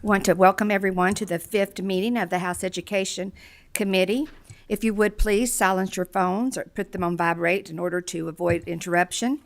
Want to welcome everyone to the 5th meeting of the House Education Committee. If you would please silence your phones or put them on vibrate in order to avoid interruption.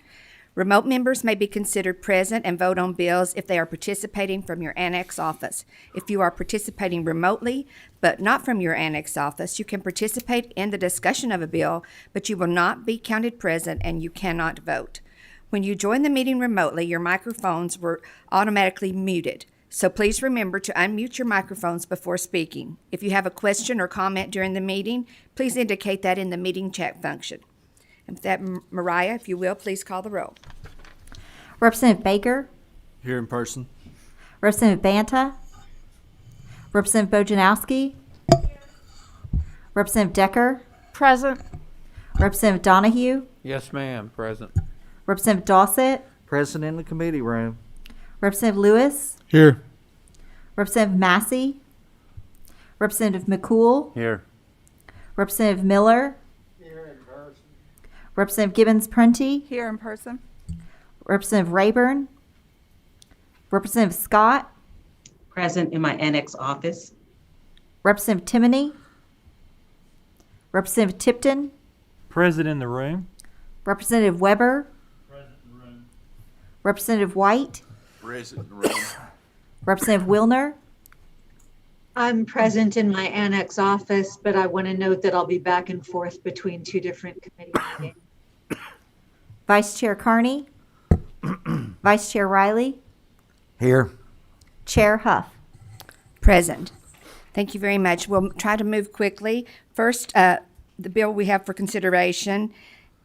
Remote members may be considered present and vote on bills if they are participating from your annex office. If you are participating remotely but not from your annex office, you can participate in the discussion of a bill, but you will not be counted present and you cannot vote. When you join the meeting remotely, your microphones were automatically muted. So please remember to unmute your microphones before speaking. If you have a question or comment during the meeting, please indicate that in the meeting chat function. And with that, Mariah, if you will, please call the roll. Representative Baker, Here in person. Representative Banta, Representative Bojanowski, Representative Decker, Present. Representative Donahue, Yes, ma'am. Present. Representative Dossett, Present in the committee room. Representative Lewis, Here. Representative Massey, Representative McCool, Here. Representative Miller, Representative Gibbons Prunty, Here in person. Representative Rayburn, Representative Scott, Present in my annex office. Representative Timoney, Representative Tipton, Present in the room. Representative Weber, Representative White, Present in the room. Representative Wilner, I'm present in my annex office, but I want to note that I'll be back and forth between two different committee meetings. Vice Chair Carney, Vice Chair Riley, Here. Chair Huff. Present. Thank you very much. We'll try to move quickly. First, the bill we have for consideration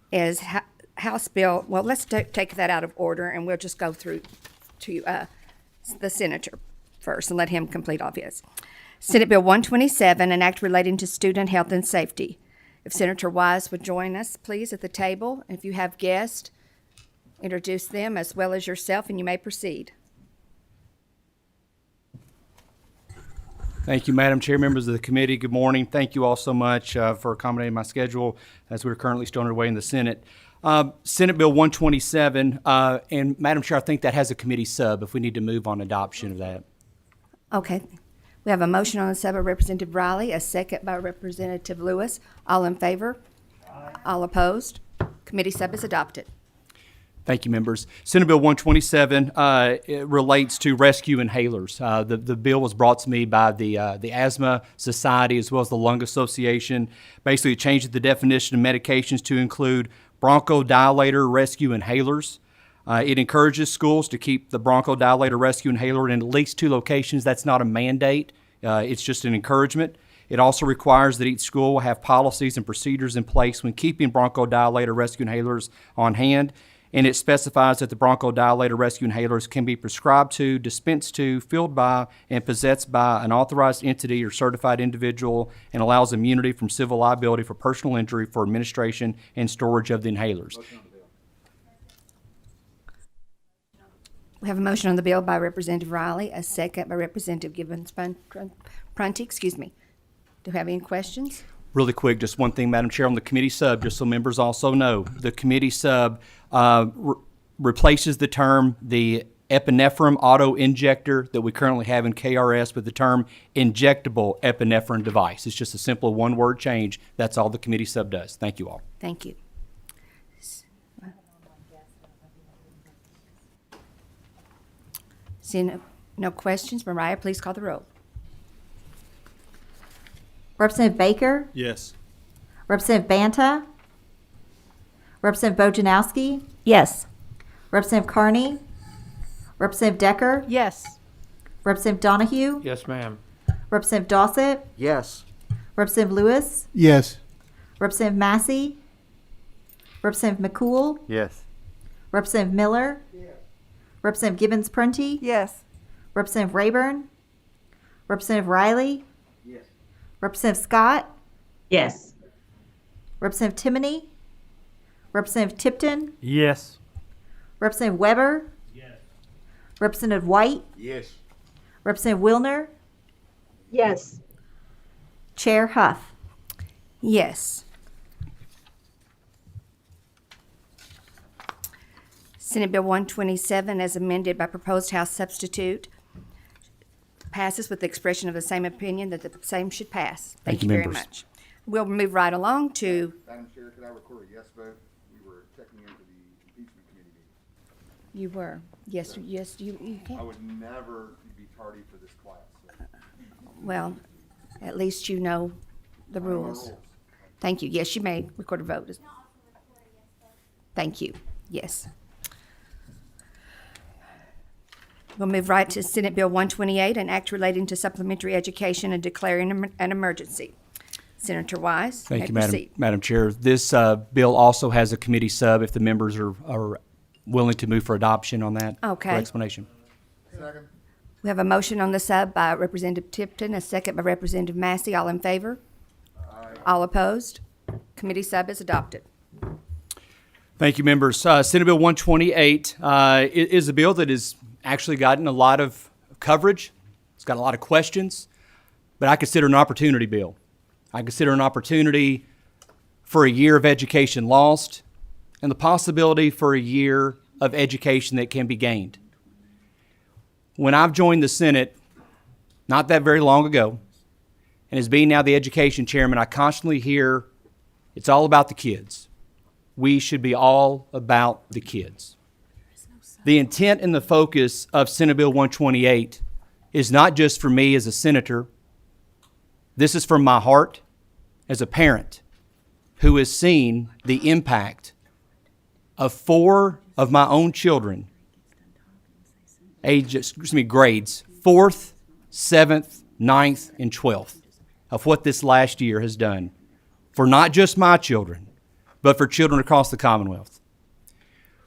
is House Bill, well, let's take that out of order, and we'll just go through to the senator first and let him complete all of his. Senate Bill 127, an act relating to student health and safety. If Senator Wise would join us, please, at the table. If you have guests, introduce them as well as yourself, and you may proceed. Thank you, Madam Chair, members of the committee. Good morning. Thank you all so much for accommodating my schedule as we're currently still underway in the Senate. Senate Bill 127, and Madam Chair, I think that has a committee sub if we need to move on adoption of that. Okay. We have a motion on the sub by Representative Riley, a second by Representative Lewis. All in favor? Aye. All opposed? Committee sub is adopted. Thank you, members. Senate Bill 127 it relates to rescue inhalers. The bill was brought to me by the Asthma Society as well as the Lung Association. Basically, it changes the definition of medications to include bronchodilator rescue inhalers. It encourages schools to keep the bronchodilator rescue inhaler in at least 2 locations. That's not a mandate. It's just an encouragement. It also requires that each school will have policies and procedures in place when keeping bronchodilator rescue inhalers on hand. And it specifies that the bronchodilator rescue inhalers can be prescribed to, dispensed to, filled by, and possessed by an authorized entity or certified individual, and allows immunity from civil liability for personal injury for administration and storage of the inhalers. We have a motion on the bill by Representative Riley, a second by Representative Gibbons Prunty. Excuse me. Do we have any questions? Really quick, just one thing, Madam Chair, on the committee sub, just so members also know, the committee sub replaces the term the epinephrine auto injector that we currently have in KRS with the term injectable epinephrine device. It's just a simple one-word change. That's all the committee sub does. Thank you all. Thank you. Seeing no questions, Mariah, please call the roll. Representative Baker, Yes. Representative Banta, Representative Bojanowski, Yes. Representative Carney, Representative Decker, Yes. Representative Donahue, Yes, ma'am. Representative Dossett, Yes. Representative Lewis, Yes. Representative Massey, Representative McCool, Yes. Representative Miller, Representative Gibbons Prunty, Yes. Representative Rayburn, Representative Riley, Representative Scott, Yes. Representative Timoney, Representative Tipton, Yes. Representative Weber, Representative White, Yes. Representative Wilner, Yes, Chair Huff. Yes. Senate Bill 127, as amended by proposed House substitute, passes with the expression of the same opinion that the same should pass. Thank you, very members. much. We'll move right along to, Madam Chair, could I record a yes vote? We were checking into the impeachment committee meeting. you were, yes, you I can. would never be tardy for this class. So. Well, at least you know the I know my rules. rules. Thank you. Yes, you may record a vote. Thank you. Yes. We'll move right to Senate Bill 128, an act relating to supplementary education and declaring an emergency. Senator Wise, Thank may you, Madam, proceed. Madam Chair. This bill also has a committee sub if the members are willing to move for adoption on that. Okay. For explanation. Second. We have a motion on the sub by Representative Tipton, a second by Representative Massey. All in favor? All opposed? Committee sub is adopted. Thank you, members. Senate Bill 128 is a bill that has actually gotten a lot of coverage. It's got a lot of questions, but I consider it an opportunity bill. I consider it an opportunity for a year of education lost and the possibility for a year of education that can be gained. When I've joined the Senate, not that very long ago, and as being now the education chairman, I constantly hear it's all about the kids. We should be all about the kids. The intent and the focus of Senate Bill 128 is not just for me as a senator. This is from my heart as a parent who has seen the impact of 4 of my own children, grades 4th, 7th, 9th, and 12th, of what this last year has done for not just my children, but for children across the Commonwealth.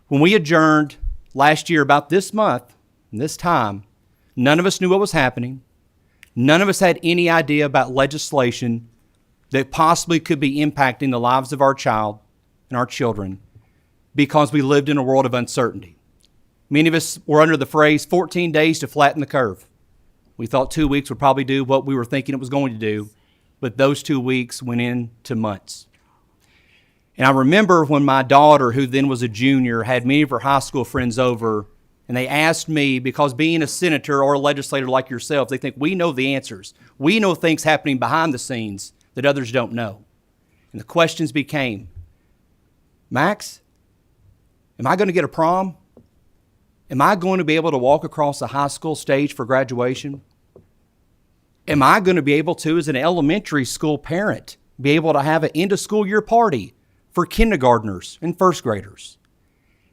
When we adjourned last year about this month, and this time, none of us knew what was happening. None of us had any idea about legislation that possibly could be impacting the lives of our child and our children because we lived in a world of uncertainty. Many of us were under the phrase 14 days to flatten the curve. We thought 2 weeks would probably do what we were thinking it was going to do, but those 2 weeks went into months. And I remember when my daughter, who then was a junior, had many of her high school friends over, and they asked me, because being a senator or a legislator like yourself, they think we know the answers. We know things happening behind the scenes that others don't know. And the questions became, Max, am I going to get a prom? Am I going to be able to walk across the high school stage for graduation? Am I going to be able to, as an elementary school parent, be able to have an end of school year party for kindergartners and first graders?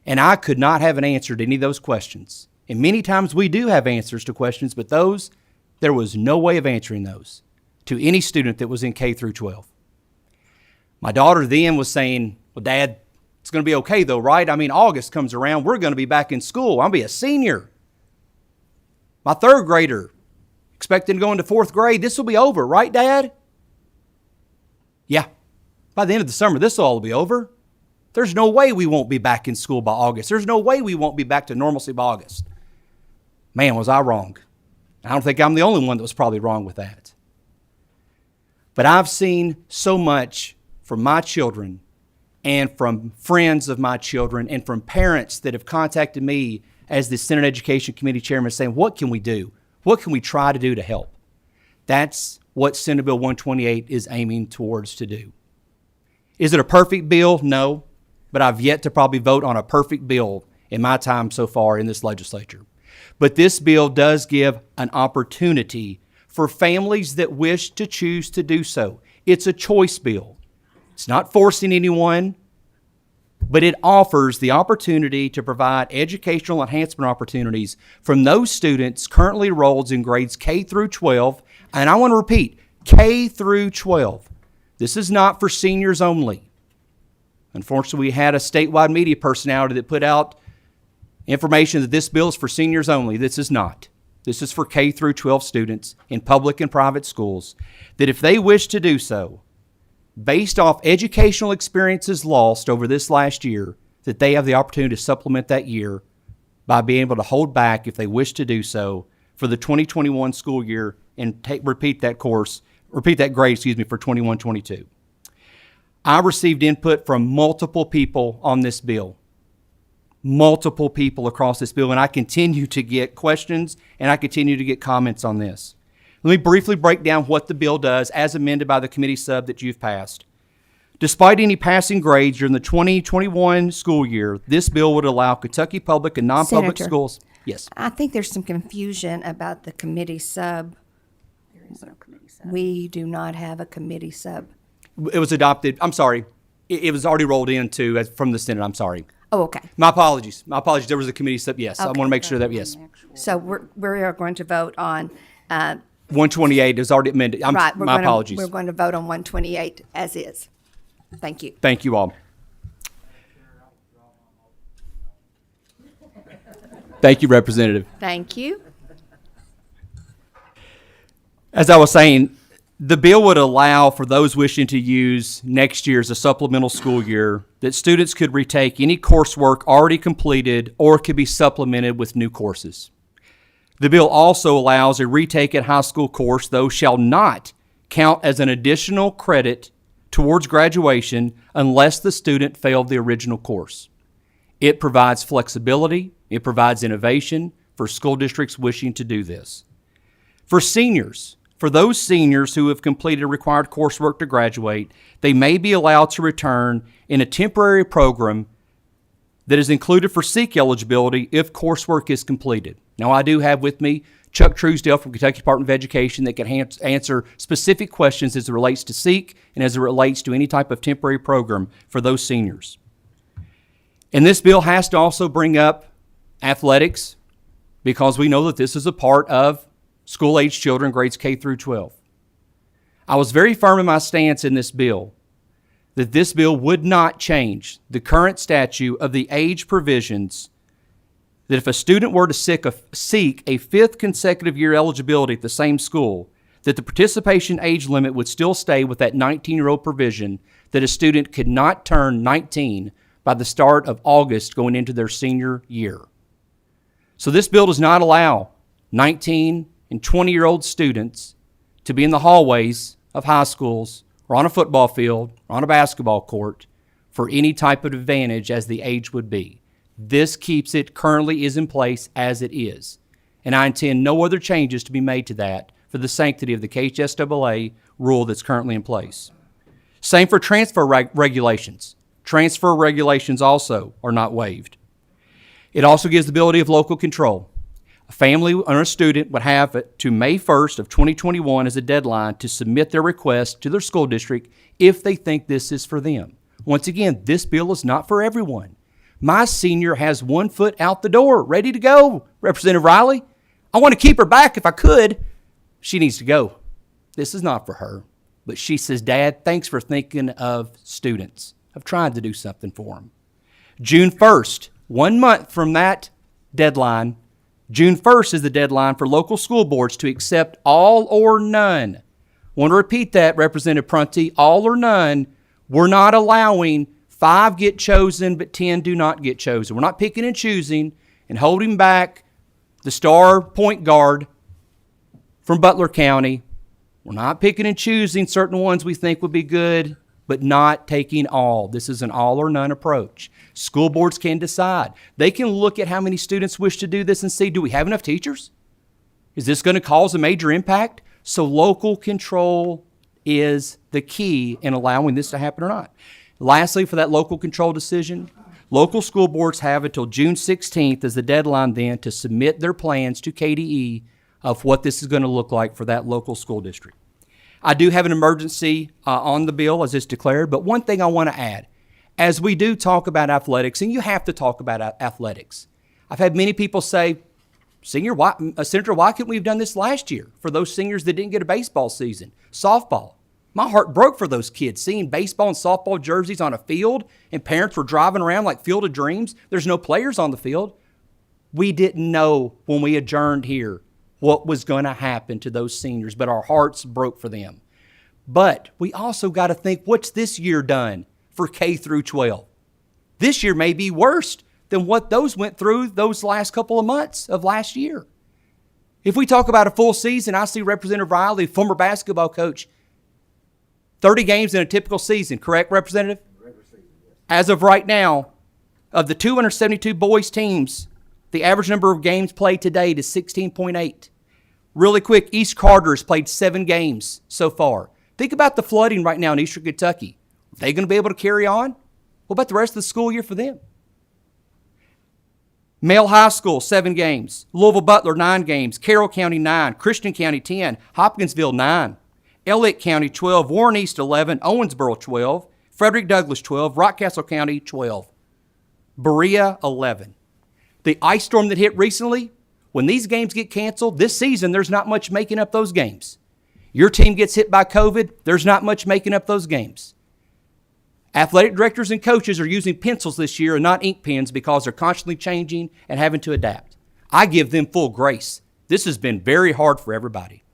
And I could not have an answer to any of those questions. And many times we do have answers to questions, but those, there was no way of answering those to any student that was in K through 12. My daughter then was saying, well, Dad, it's going to be okay though, right? I mean, August comes around, we're going to be back in school. I'll be a senior. My third grader, expecting to go into 4th grade, this will be over, right, Dad? Yeah. By the end of the summer, this will all be over. There's no way we won't be back in school by August. There's no way we won't be back to normalcy by August. Man, was I wrong. I don't think I'm the only one that was probably wrong with that. But I've seen so much from my children and from friends of my children and from parents that have contacted me as the Senate Education Committee Chairman saying, what can we do? What can we try to do to help? That's what Senate Bill 128 is aiming towards to do. Is it a perfect bill? No, but I've yet to probably vote on a perfect bill in my time so far in this legislature. But this bill does give an opportunity for families that wish to choose to do so. It's a choice bill. It's not forcing anyone, but it offers the opportunity to provide educational enhancement opportunities from those students currently enrolled in grades K through 12. And I want to repeat, K through 12. This is not for seniors only. Unfortunately, we had a statewide media personality that put out information that this bill is for seniors only. This is not. This is for K through 12 students in public and private schools, that if they wish to do so, based off educational experiences lost over this last year, that they have the opportunity to supplement that year by being able to hold back, if they wish to do so, for the 2021 school year and repeat that grade, for 21-22. I received input from multiple people on this bill. multiple people across this bill, and I continue to get questions and I continue to get comments on this. Let me briefly break down what the bill does as amended by the committee sub that you've passed. Despite any passing grades during the 2021 school year, this bill would allow Kentucky public and non-public Senator. schools. Yes. I think there's some confusion about the committee sub. We do not have a committee sub. It was adopted. I'm sorry. It was already rolled into from the Senate. I'm sorry. Oh, okay. My apologies. My apologies. There was a committee sub. Yes. I Okay. want to make sure that, yes. So we are going to vote on, 128 is already amended. right. My apologies. We're going to vote on 128 as is. Thank you. Thank you all. Thank you, Representative. Thank you. As I was saying, the bill would allow for those wishing to use next year as a supplemental school year that students could retake any coursework already completed or could be supplemented with new courses. The bill also allows a retake at high school course, though shall not count as an additional credit towards graduation unless the student failed the original course. It provides flexibility, it provides innovation for school districts wishing to do this. For seniors, for those seniors who have completed required coursework to graduate, they may be allowed to return in a temporary program that is included for SEEK eligibility if coursework is completed. Now, I do have with me Chuck Truesdale from Kentucky Department of Education that can answer specific questions as it relates to SEEK and as it relates to any type of temporary program for those seniors. And this bill has to also bring up athletics because we know that this is a part of school-age children, grades K through 12. I was very firm in my stance in this bill that this bill would not change the current statute of the age provisions that if a student were to seek a fifth consecutive year eligibility at the same school, that the participation age limit would still stay with that 19-year-old provision that a student could not turn 19 by the start of August going into their senior year. So this bill does not allow 19 and 20-year-old students to be in the hallways of high schools or on a football field or on a basketball court for any type of advantage as the age would be. This keeps it currently is in place as it is. And I intend no other changes to be made to that for the sanctity of the KHSAA rule that's currently in place. Same for transfer regulations. Transfer regulations also are not waived. It also gives the ability of local control. A family or a student would have it to May 1st of 2021 as a deadline to submit their request to their school district if they think this is for them. Once again, this bill is not for everyone. My senior has 1 foot out the door, ready to go, Representative Riley. I want to keep her back if I could. She needs to go. This is not for her. But she says, Dad, thanks for thinking of students. I've tried to do something for them. June 1st, 1 month from that deadline, June 1st is the deadline for local school boards to accept all or none. I want to repeat that, Representative Prunty, all or none. We're not allowing 5 get chosen, but 10 do not get chosen. We're not picking and choosing and holding back the star point guard from Butler County. We're not picking and choosing certain ones we think would be good, but not taking all. This is an all or none approach. School boards can decide. They can look at how many students wish to do this and see, do we have enough teachers? Is this going to cause a major impact? So local control is the key in allowing this to happen or not. Lastly, for that local control decision, local school boards have until June 16th as the deadline then to submit their plans to KDE of what this is going to look like for that local school district. I do have an emergency on the bill as it's declared, but one thing I want to add, as we do talk about athletics, and you have to talk about athletics, I've had many people say, Senator, why couldn't we have done this last year for those seniors that didn't get a baseball season, softball? My heart broke for those kids seeing baseball and softball jerseys on a field and parents were driving around like Field of Dreams. There's no players on the field. We didn't know when we adjourned here what was going to happen to those seniors, but our hearts broke for them. But we also got to think, what's this year done for K through 12? This year may be worse than what those went through those last couple of months of last year. If we talk about a full season, I see Representative Riley, former basketball coach, 30 games in a typical season, correct, Representative? As of right now, Of the 272 boys teams, the average number of games played to date is 16.8. Really quick, East Carter has played 7 games so far. Think about the flooding right now in eastern Kentucky. Are they going to be able to carry on? What about the rest of the school year for them? Male High School, 7 games. Louisville Butler, 9 games. Carroll County, 9. Christian County, 10. Hopkinsville, 9. Elliott County, 12. Warren East, 11. Owensboro, 12. Frederick Douglass, 12. Rockcastle County, 12. Berea, 11. The ice storm that hit recently, when these games get canceled, this season, there's not much making up those games. Your team gets hit by COVID, there's not much making up those games. Athletic directors and coaches are using pencils this year and not ink pens because they're constantly changing and having to adapt. I give them full grace. This has been very hard for everybody.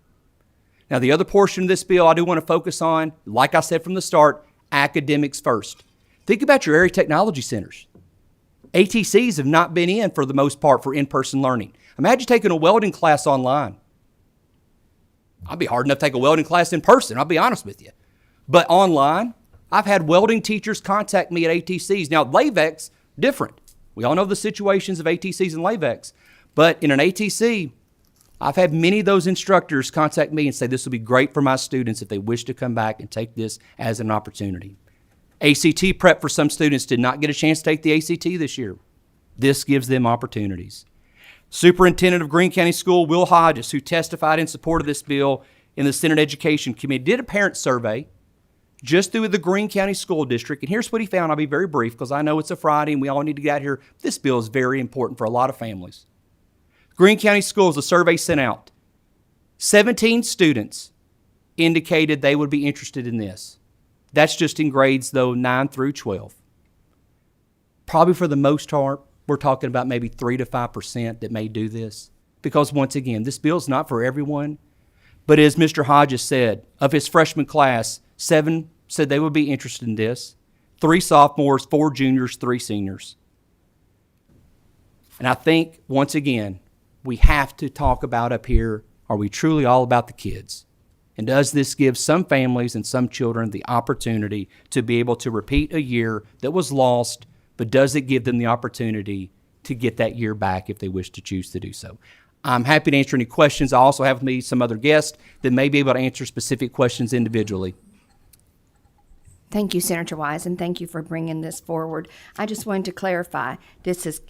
Now, the other portion of this bill I do want to focus on, like I said from the start, academics first. Think about your area technology centers. ATCs have not been in for the most part for in-person learning. Imagine taking a welding class online. I'd be hard enough to take a welding class in person, I'll be honest with you. But online, I've had welding teachers contact me at ATCs. Now, LAVEX, different. We all know the situations of ATCs and LAVEX. But in an ATC, I've had many of those instructors contact me and say this will be great for my students if they wish to come back and take this as an opportunity. ACT prep for some students did not get a chance to take the ACT this year. This gives them opportunities. Superintendent of Greene County School, Will Hodges, who testified in support of this bill in the Senate Education Committee, did a parent survey just through the Greene County School District. And here's what he found. I'll be very brief because I know it's a Friday and we all need to get out here. This bill is very important for a lot of families. Greene County Schools, a survey sent out. 17 students indicated they would be interested in this. That's just in grades, though, 9 through 12. Probably for the most part, we're talking about maybe 3 to 5% that may do this. Because once again, this bill is not for everyone. But as Mr. Hodges said, of his freshman class, 7 said they would be interested in this. 3 sophomores, 4 juniors, 3 seniors. And I think, once again, we have to talk about up here, are we truly all about the kids? And does this give some families and some children the opportunity to be able to repeat a year that was lost, but does it give them the opportunity to get that year back if they wish to choose to do so? I'm happy to answer any questions. I also have with me some other guests that may be able to answer specific questions individually. Thank you, Senator Wise, and thank you for bringing this forward. I just wanted to clarify, this is,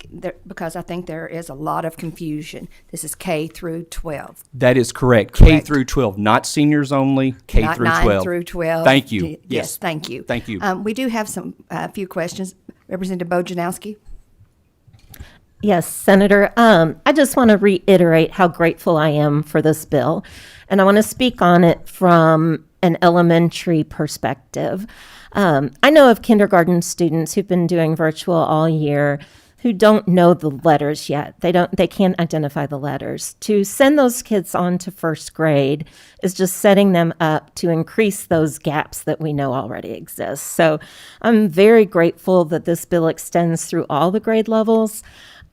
because I think there is a lot of confusion. This is K through 12. That is correct. K Correct. through 12, not seniors only, K Not through 9 12. through 12. Thank you. Yes, Yes. thank you. Thank you. We do have a few questions. Representative Bojanowski? Yes, Senator. I just want to reiterate how grateful I am for this bill. And I want to speak on it from an elementary perspective. I know of kindergarten students who've been doing virtual all year who don't know the letters yet. They can't identify the letters. To send those kids on to first grade is just setting them up to increase those gaps that we know already exist. So I'm very grateful that this bill extends through all the grade levels.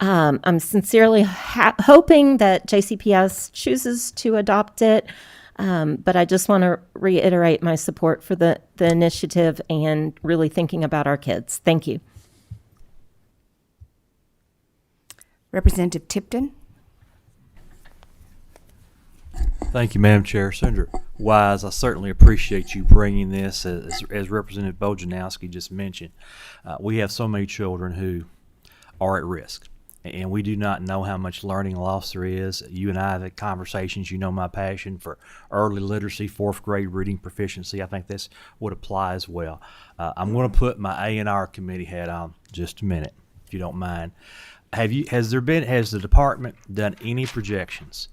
I'm sincerely hoping that JCPS chooses to adopt it. But I just want to reiterate my support for the initiative and really thinking about our kids. Thank you. Representative Tipton? Thank you, Madam Chair. Senator Wise, I certainly appreciate you bringing this. As Representative Bojanowski just mentioned, we have so many children who are at risk. And we do not know how much learning loss there is. You and I have had conversations. You know my passion for early literacy, 4th grade reading proficiency. I think this would apply as well. I'm going to put my A&R committee hat on just a minute, if you don't mind. Has the department done any projections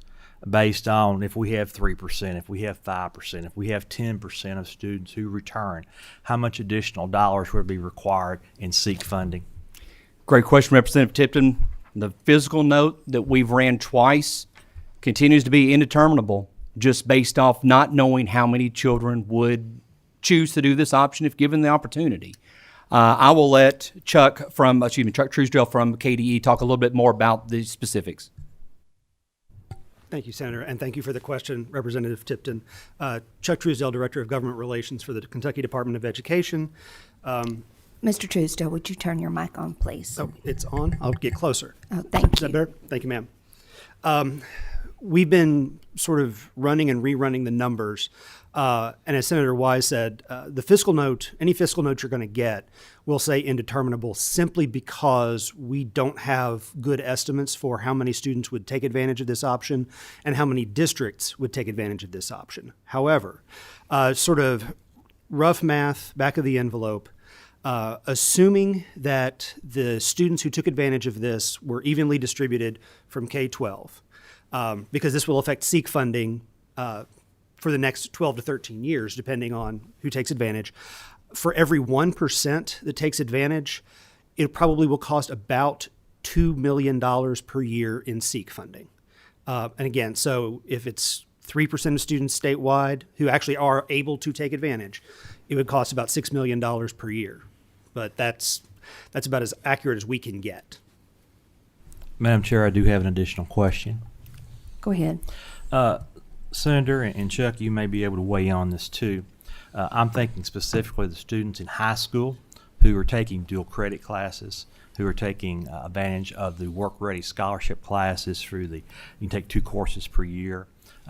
based on if we have 3%, if we have 5%, if we have 10% of students who return, how much additional dollars would be required in SEEK funding? Great question, Representative Tipton. The physical note that we've ran twice continues to be indeterminable, just based off not knowing how many children would choose to do this option if given the opportunity. I will let Chuck Truesdale from KDE talk a little bit more about the specifics. Thank you, Senator, and thank you for the question, Representative Tipton. Chuck Truesdale, Director of Government Relations for the Kentucky Department of Education. Mr. Truesdale, would you turn your mic on, please? Oh, it's on. I'll get closer. Oh, thank Is that you. better? Thank you, ma'am. We've been sort of running and rerunning the numbers. And as Senator Wise said, the fiscal note, any fiscal note you're going to get, will say indeterminable simply because we don't have good estimates for how many students would take advantage of this option and how many districts would take advantage of this option. However, sort of rough math, back of the envelope, assuming that the students who took advantage of this were evenly distributed from K-12, because this will affect SEEK funding for the next 12 to 13 years, depending on who takes advantage. For every 1% that takes advantage, it probably will cost about $2 million per year in SEEK funding. And again, so if it's 3% of students statewide who actually are able to take advantage, it would cost about $6 million per year. But that's about as accurate as we can get. Madam Chair, I do have an additional question. Go ahead. Senator and Chuck, you may be able to weigh in on this too. I'm thinking specifically the students in high school who are taking dual credit classes, who are taking advantage of the Work Ready scholarship classes through you can take 2 courses per year.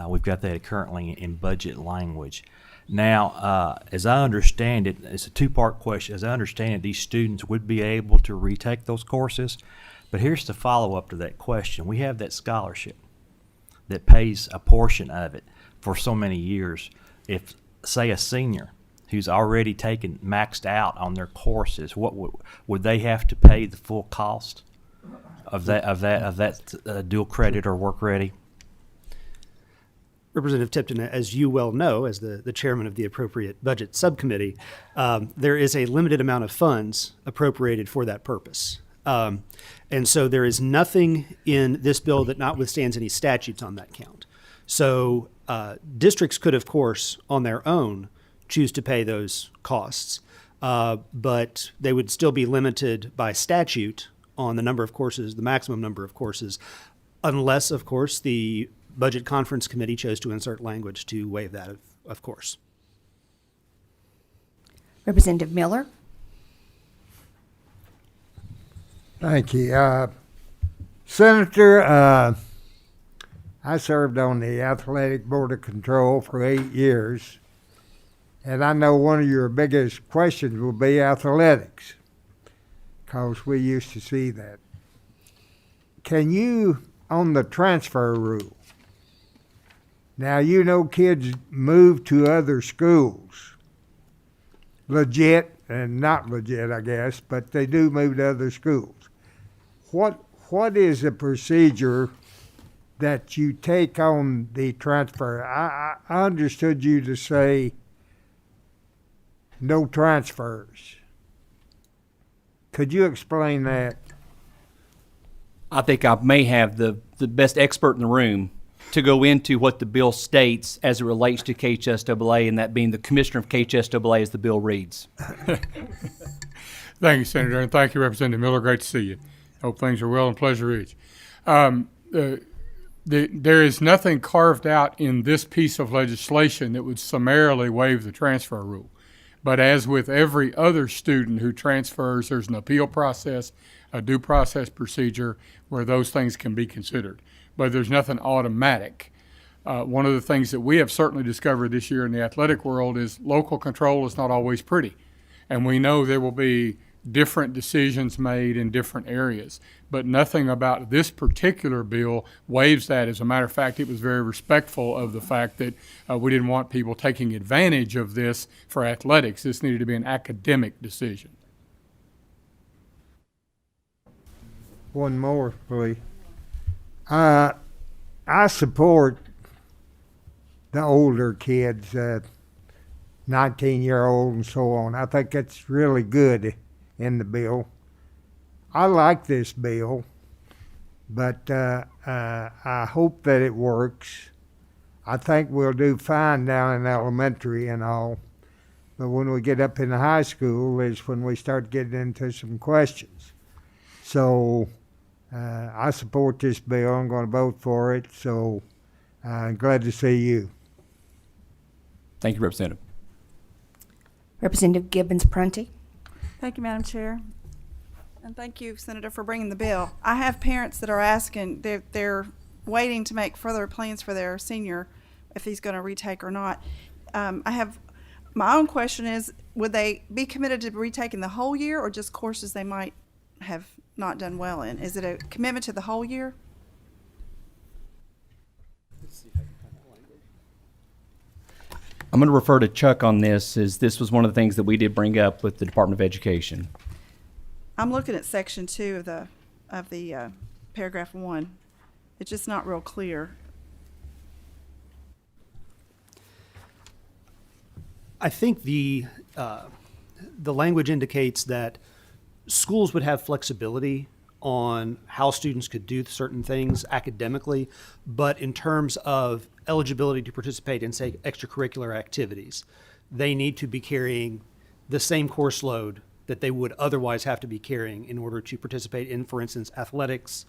We've got that currently in budget language. Now, as I understand it, it's a 2-part question. As I understand it, these students would be able to retake those courses. But here's the follow-up to that question. We have that scholarship that pays a portion of it for so many years. If, say, a senior who's already maxed out on their courses, what would they have to pay the full cost of that dual credit or Work Ready? Representative Tipton, as you well know, as the chairman of the appropriate budget subcommittee, there is a limited amount of funds appropriated for that purpose. And so there is nothing in this bill that notwithstands any statutes on that count. So districts could, of course, on their own, choose to pay those costs, but they would still be limited by statute on the number of courses, the maximum number of courses, unless, of course, the Budget Conference Committee chose to insert language to waive that, of course. Representative Miller? Thank you. Senator, I served on the Athletic Board of Control for 8 years, and I know one of your biggest questions will be athletics, because we used to see that. Can you, on the transfer rule, now you know kids move to other schools, legit and not legit, I guess, but they do move to other schools. What is the procedure that you take on the transfer? I understood you to say no transfers. Could you explain that? I think I may have the best expert in the room to go into what the bill states as it relates to KHSAA, and that being the commissioner of KHSAA as the bill reads. Thank you, Senator, and thank you, Representative Miller. Great to see you. Hope things are well in Pleasure Ridge. There is nothing carved out in this piece of legislation that would summarily waive the transfer rule. But as with every other student who transfers, there's an appeal process, a due process procedure where those things can be considered. But there's nothing automatic. One of the things that we have certainly discovered this year in the athletic world is local control is not always pretty. And we know there will be different decisions made in different areas. But nothing about this particular bill waives that. As a matter of fact, it was very respectful of the fact that we didn't want people taking advantage of this for athletics. This needed to be an academic decision. One more, please. I support the older kids, 19-year-old and so on. I think that's really good in the bill. I like this bill, but I hope that it works. I think we'll do fine down in elementary and all, but when we get up in the high school is when we start getting into some questions. So I support this bill. I'm going to vote for it, so I'm glad to see you. Thank you, Representative. Representative Gibbons-Prunty? Thank you, Madam Chair. And thank you, Senator, for bringing the bill. I have parents that are asking, they're waiting to make further plans for their senior, if he's going to retake or not. My own question is, would they be committed to retaking the whole year or just courses they might have not done well in? Is it a commitment to the whole year? I'm going to refer to Chuck on this, as this was one of the things that we did bring up with the Department of Education. I'm looking at section 2 of the paragraph 1. It's just not real clear. I think the language indicates that schools would have flexibility on how students could do certain things academically, but in terms of eligibility to participate in, say, extracurricular activities, they need to be carrying the same course load that they would otherwise have to be carrying in order to participate in, for instance, athletics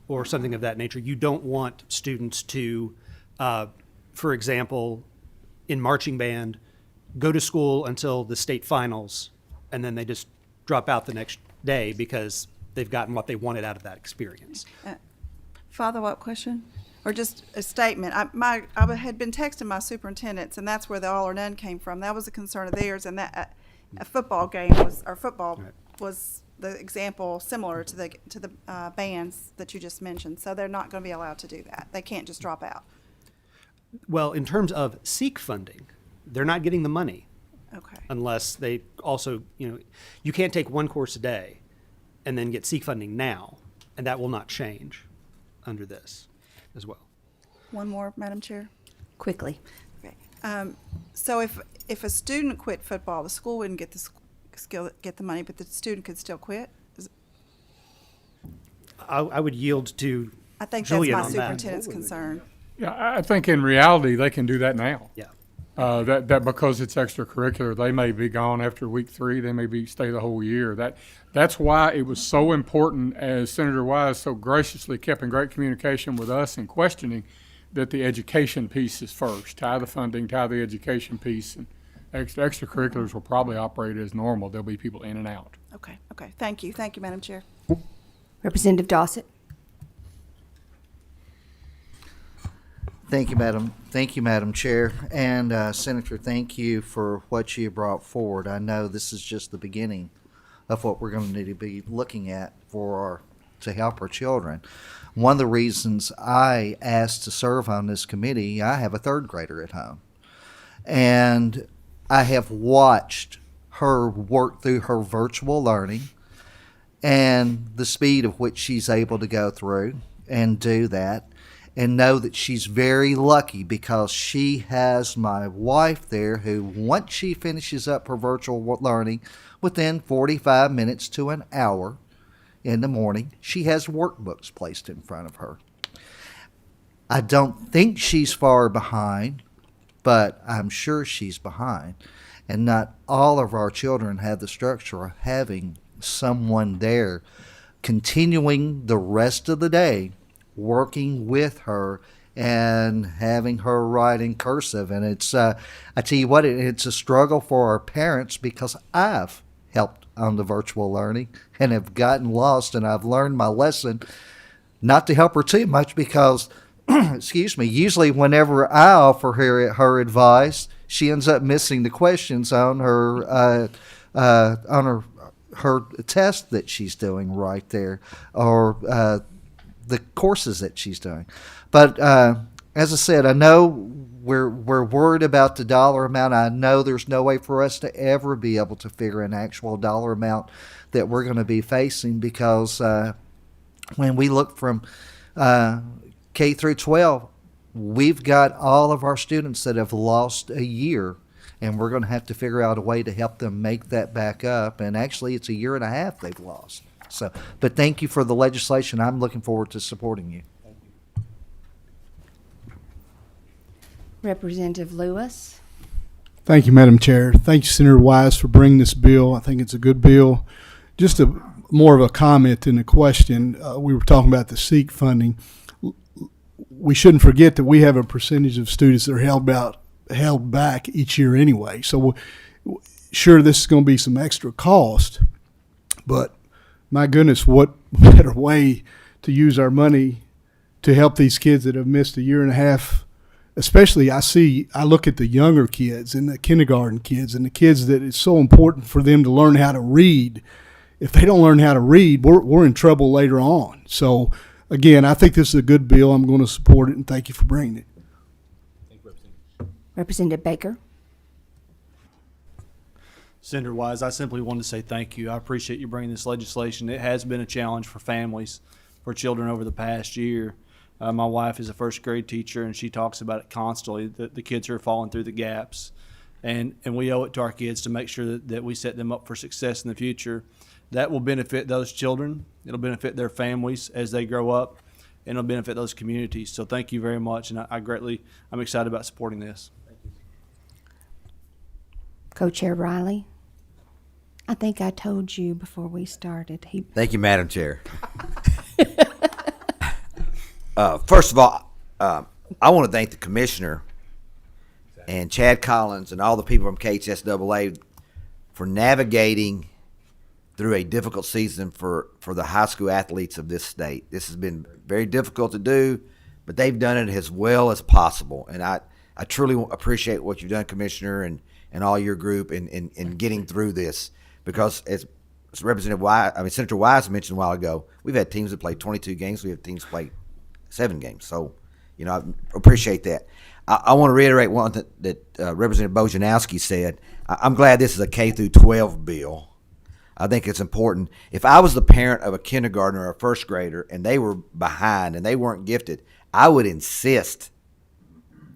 or something of that nature. You don't want students to, for example, in marching band, go to school until the state finals, and then they just drop out the next day because they've gotten what they wanted out of that experience. Follow-up question? Or just a statement? I had been texting my superintendents, and that's where the all or none came from. That was a concern of theirs, and that a football game was the example similar to the bands that you just mentioned. So they're not going to be allowed to do that. They can't just drop out. Well, in terms of SEEK funding, they're not getting the money. Okay. Unless they also, you can't take one course a day and then get SEEK funding now, and that will not change under this as well. One more, Madam Chair. Quickly. Okay. So if a student quit football, the school wouldn't get the money, but the student could still quit? I would yield to I think Julian that's my on that. superintendent's concern. Yeah, I think in reality, they can do that now. Yeah. That because it's extracurricular, they may be gone after week 3. They may stay the whole year. That's why it was so important, as Senator Wise so graciously kept in great communication with us and questioning, that the education piece is first. Tie the funding, tie the education piece, and extracurriculars will probably operate as normal. There'll be people in and out. Okay. Thank you, Madam Chair. Representative Dossett. Thank you, Madam Chair. And Senator, thank you for what you brought forward. I know this is just the beginning of what we're going to need to be looking at to help our children. One of the reasons I asked to serve on this committee, I have a 3rd grader at home. And I have watched her work through her virtual learning and the speed of which she's able to go through and do that. And know that she's very lucky because she has my wife there who, once she finishes up her virtual learning, within 45 minutes to an hour in the morning, she has workbooks placed in front of her. I don't think she's far behind, but I'm sure she's behind. And not all of our children have the structure of having someone there continuing the rest of the day working with her and having her write in cursive. And it's, I tell you what, it's a struggle for our parents because I've helped on the virtual learning and have gotten lost, and I've learned my lesson not to help her too much because, excuse me, usually whenever I offer her advice, she ends up missing the questions on her her test that she's doing right there, or the courses that she's doing. But as I said, I know we're worried about the dollar amount. I know there's no way for us to ever be able to figure an actual dollar amount that we're going to be facing because when we look from K through 12, we've got all of our students that have lost a year, and we're going to have to figure out a way to help them make that back up. And actually, it's a year and a half they've lost. So, but thank you for the legislation. I'm looking forward to supporting you. Representative Lewis. Thank you, Madam Chair. Thank you, Senator Wise, for bringing this bill. I think it's a good bill. Just more of a comment than a question. We were talking about the SEEK funding. We shouldn't forget that we have a percentage of students that are held back each year anyway. So sure, this is going to be some extra cost But my goodness, what better way to use our money to help these kids that have missed a year and a half? Especially, I look at the younger kids and the kindergarten kids and the kids that it's so important for them to learn how to read. If they don't learn how to read, we're in trouble later on. So, again, I think this is a good bill. I'm going to support it, and thank you for bringing it. Representative Baker. Senator Wise, I simply wanted to say thank you. I appreciate you bringing this legislation. It has been a challenge for families, for children over the past year. My wife is a first grade teacher, and she talks about it constantly, that the kids are falling through the gaps. And we owe it to our kids to make sure that we set them up for success in the future. That will benefit those children. It'll benefit their families as they grow up, and it'll benefit those communities. So thank you very much, and I'm excited about supporting this. Co-Chair Riley. I think I told you before we started. Thank you, Madam Chair. First of all, I want to thank the commissioner and Chad Collins and all the people from KHSAA for navigating through a difficult season for the high school athletes of this state. This has been very difficult to do, but they've done it as well as possible. And I truly appreciate what you've done, Commissioner, and all your group in getting through this. Because as Senator Wise mentioned a while ago, we've had teams that play 22 games. We have teams play 7 games. So, I appreciate that. I want to reiterate one that Representative Bojanowski said. I'm glad this is a K through 12 bill. I think it's important. If I was the parent of a kindergartner or a first grader and they were behind and they weren't gifted, I would insist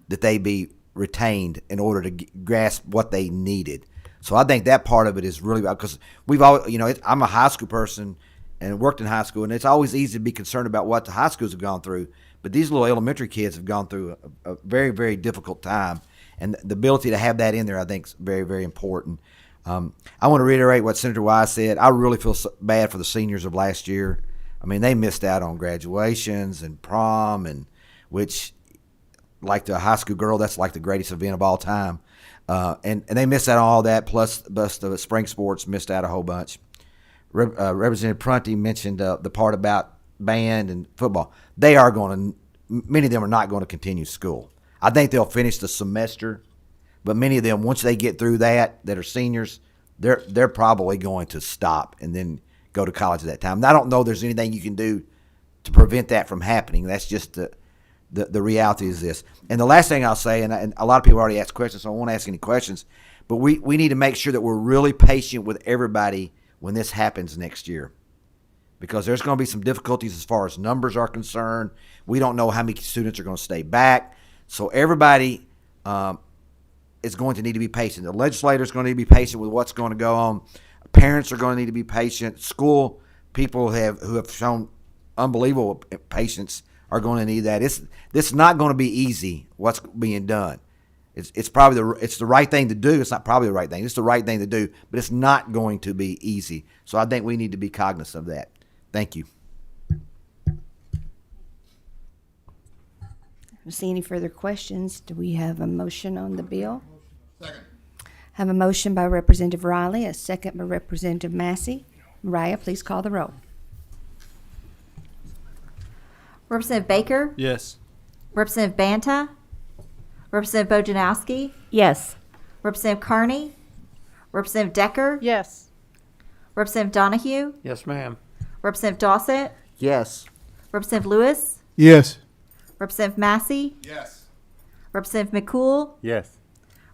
that they be retained in order to grasp what they needed. So I think that part of it is really about, because we've all, I'm a high school person and worked in high school, and it's always easy to be concerned about what the high schools have gone through. But these little elementary kids have gone through a very, very difficult time, and the ability to have that in there, I think, is very, very important. I want to reiterate what Senator Wise said. I really feel bad for the seniors of last year. I mean, they missed out on graduations and prom, and which, like the high school girl, that's like the greatest event of all time. And they missed out on all that, plus the spring sports missed out a whole bunch. Representative Prunty mentioned the part about band and football. Many of them are not going to continue school. I think they'll finish the semester, but many of them, once they get through that are seniors, they're probably going to stop and then go to college at that time. And I don't know there's anything you can do to prevent that from happening. That's just the reality is this. And the last thing I'll say, and a lot of people already asked questions, so I won't ask any questions, but we need to make sure that we're really patient with everybody when this happens next year, because there's going to be some difficulties as far as numbers are concerned. We don't know how many students are going to stay back. So everybody is going to need to be patient. The legislators are going to need to be patient with what's going to go on. Parents are going to need to be patient. School people who have shown unbelievable patience are going to need that. This is not going to be easy, what's being done. It's probably it's the right thing to do. It's not probably the right thing. It's the right thing to do, but it's not going to be easy. So I think we need to be cognizant of that. Thank you. I don't see any further questions. Do we have a motion on the bill? Second. Have a motion by Representative Riley, a second by Representative Massey. Mariah, please call the roll. Representative Baker? Yes. Representative Banta? Representative Bojanowski? Yes. Representative Carney? Representative Decker? Yes. Representative Donahue? Yes, ma'am. Representative Dossett? Yes. Representative Lewis? Yes. Representative Massey? Yes. Representative McCool? Yes.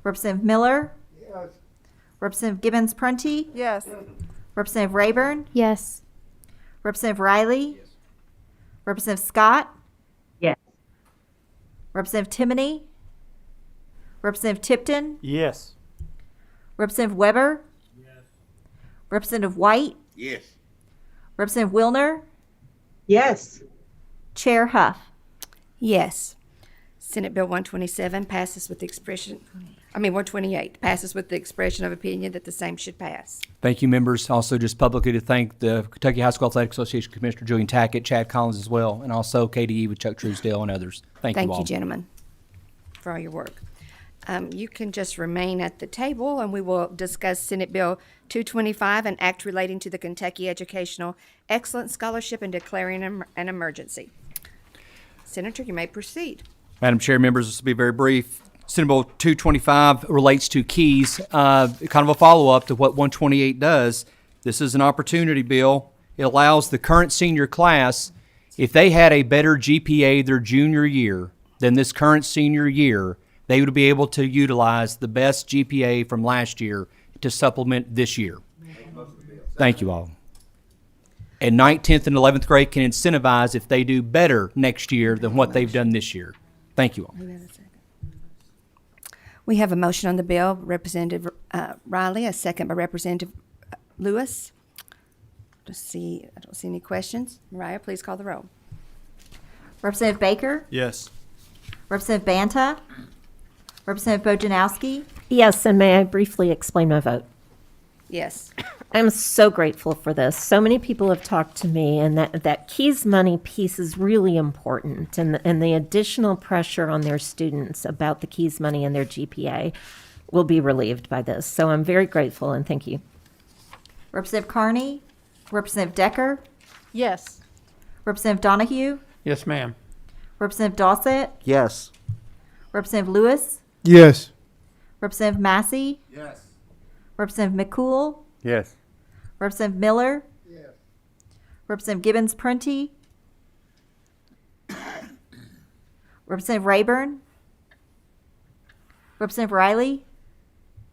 Representative Miller? Yes. Representative Gibbons Prunty? Yes. Representative Rayburn? Yes. Representative Riley? Representative Scott? Yes. Representative Timoney? Representative Tipton? Yes. Representative Weber? Representative White? Yes. Representative Wilner? Yes. Chair Huff? Yes. Senate Bill 127 passes with the expression, 128 passes with the expression of opinion that the same should pass. Thank you, members. Also, just publicly to thank the Kentucky High School Athletic Association Commissioner Julian Tackett, Chad Collins as well, and also KDE with Chuck Truesdale and others. Thank you all. Thank you, gentlemen, for all your work. You can just remain at the table, and we will discuss Senate Bill 225, an act relating to the Kentucky Educational Excellence Scholarship and declaring an emergency. Senator, you may proceed. Madam Chair, members, this will be very brief. Senate Bill 225 relates to keys, kind of a follow-up to what 128 does. This is an opportunity bill. It allows the current senior class, if they had a better GPA their junior year than this current senior year, they would be able to utilize the best GPA from last year to supplement this year. Thank you all. And 9th, 10th, and 11th grade can incentivize if they do better next year than what they've done this year. Thank you all. We have a motion on the bill, Representative Riley, a second by Representative Lewis. I don't see any questions. Mariah, please call the roll. Representative Baker? Yes. Representative Banta? Representative Bojanowski? Yes, and may I briefly explain my vote? Yes. I'm so grateful for this. So many people have talked to me, and that Keys money piece is really important, and the additional pressure on their students about the Keys money and their GPA will be relieved by this. So I'm very grateful, and thank you. Representative Carney? Representative Decker? Yes. Representative Donahue? Yes, ma'am. Representative Dossett? Yes. Representative Lewis? Yes. Representative Massey? Yes. Representative McCool? Yes. Representative Miller? Yes. Representative Gibbons Prunty? Representative Rayburn? Representative Riley?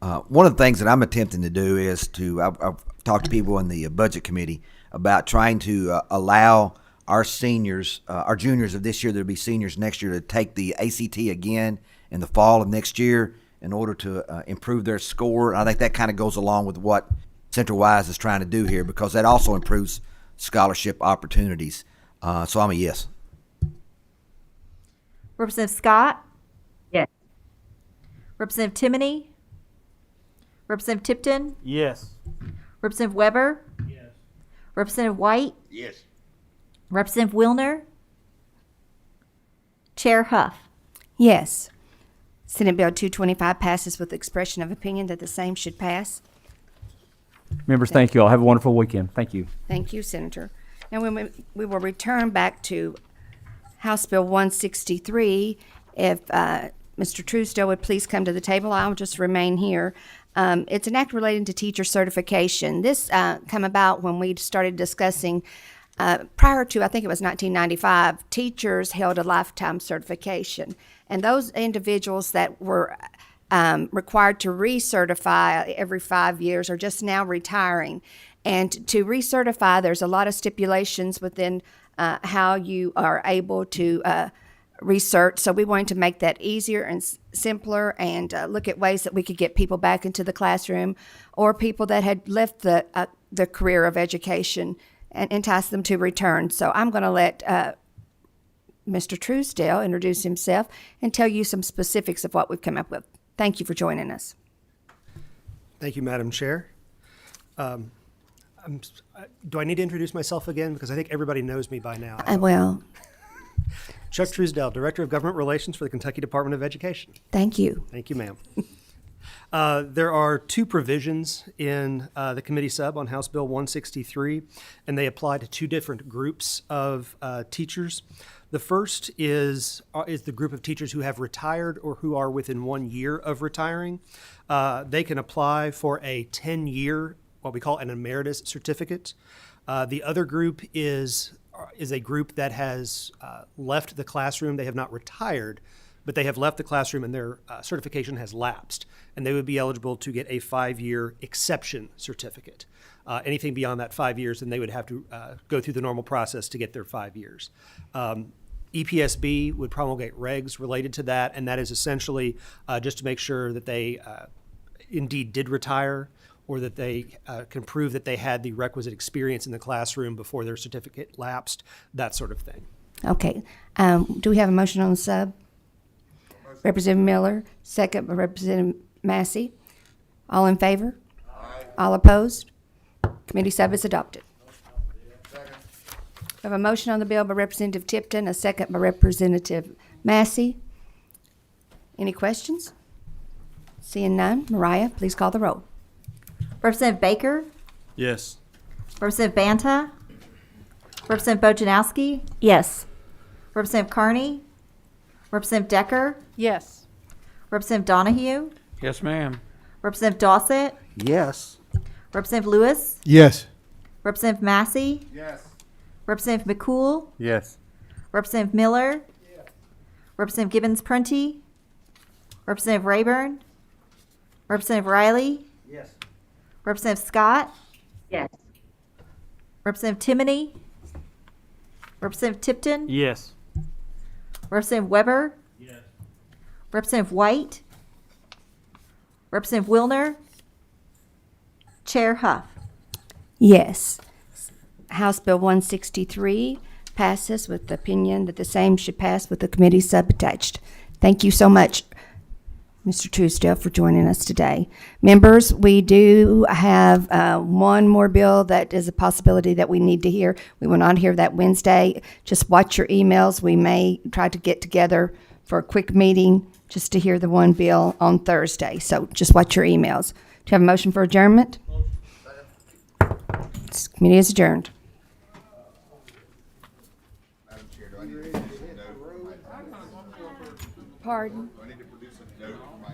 One of the things that I'm attempting to do is I've talked to people in the budget committee about trying to allow our seniors, our juniors of this year that'll be seniors next year, to take the ACT again in the fall of next year in order to improve their score. I think that kind of goes along with what Central Wise is trying to do here, because that also improves scholarship opportunities. So I'm a yes. Representative Scott? Yes. Representative Timoney? Representative Tipton? Yes. Representative Weber? Yes. Representative White? Yes. Representative Wilner? Chair Huff? Yes. Senate Bill 225 passes with the expression of opinion that the same should pass. Members, thank you all. Have a wonderful weekend. Thank you. Thank you, Senator. Now, we will return back to House Bill 163. If Mr. Truesdale would please come to the table, I'll just remain here. It's an act relating to teacher certification. This came about when we started discussing, prior to, I think it was 1995, teachers held a lifetime certification. And those individuals that were required to recertify every 5 years are just now retiring. And to recertify, there's a lot of stipulations within how you are able to research. So we wanted to make that easier and simpler, and look at ways that we could get people back into the classroom, or people that had left the career of education, and entice them to return. So I'm going to let Mr. Truesdale introduce himself and tell you some specifics of what we've come up with. Thank you for joining us. Thank you, Madam Chair. Do I need to introduce myself again? Because I think everybody knows me by now. Well, Chuck Truesdale, Director of Government Relations for the Kentucky Department of Education. thank you. Thank you, ma'am. There are two provisions in the committee sub on House Bill 163, and they apply to two different groups of teachers. The first is the group of teachers who have retired or who are within 1 year of retiring. They can apply for a 10-year, what we call an emeritus certificate. The other group is a group that has left the classroom. They have not retired, but they have left the classroom and their certification has lapsed, and they would be eligible to get a 5-year exception certificate. Anything beyond that 5 years, then they would have to go through the normal process to get their 5 years. EPSB would promulgate regs related to that, and that is essentially just to make sure that they indeed did retire, or that they can prove that they had the requisite experience in the classroom before their certificate lapsed, that sort of thing. Okay. Do we have a motion on the sub? Representative Miller, second by Representative Massey. All in favor? Aye. All opposed? Committee sub is adopted. We have a motion on the bill by Representative Tipton, a second by Representative Massey. Any questions? Seeing none, Mariah, please call the roll. Representative Baker, Yes. Representative Banta, Representative Bojanowski, Yes. Representative Carney, Representative Decker, Yes. Representative Donahue, Yes, ma'am. Representative Dossett, Yes. Representative Lewis, Yes. Representative Massey, Yes. Representative McCool, Yes. Representative Miller, Representative Gibbons Prunty, Representative Rayburn, Representative Riley, Yes. Representative Scott, Yes. Representative Timoney, Representative Tipton, Yes. Representative Weber, Representative White, Representative Wilner, Chair Huff. Yes. House Bill 163 passes with the opinion that the same should pass with the committee subattached. Thank you so much, Mr. Truesdale, for joining us today. Members, we do have one more bill that is a possibility that we need to hear. We will not hear that Wednesday. Just watch your emails. We may try to get together for a quick meeting just to hear the one bill on Thursday. So just watch your emails. Do you have a motion for adjournment? This committee is adjourned. Madam Chair, do I need to produce a note from my? Pardon? Do I need to produce a note from my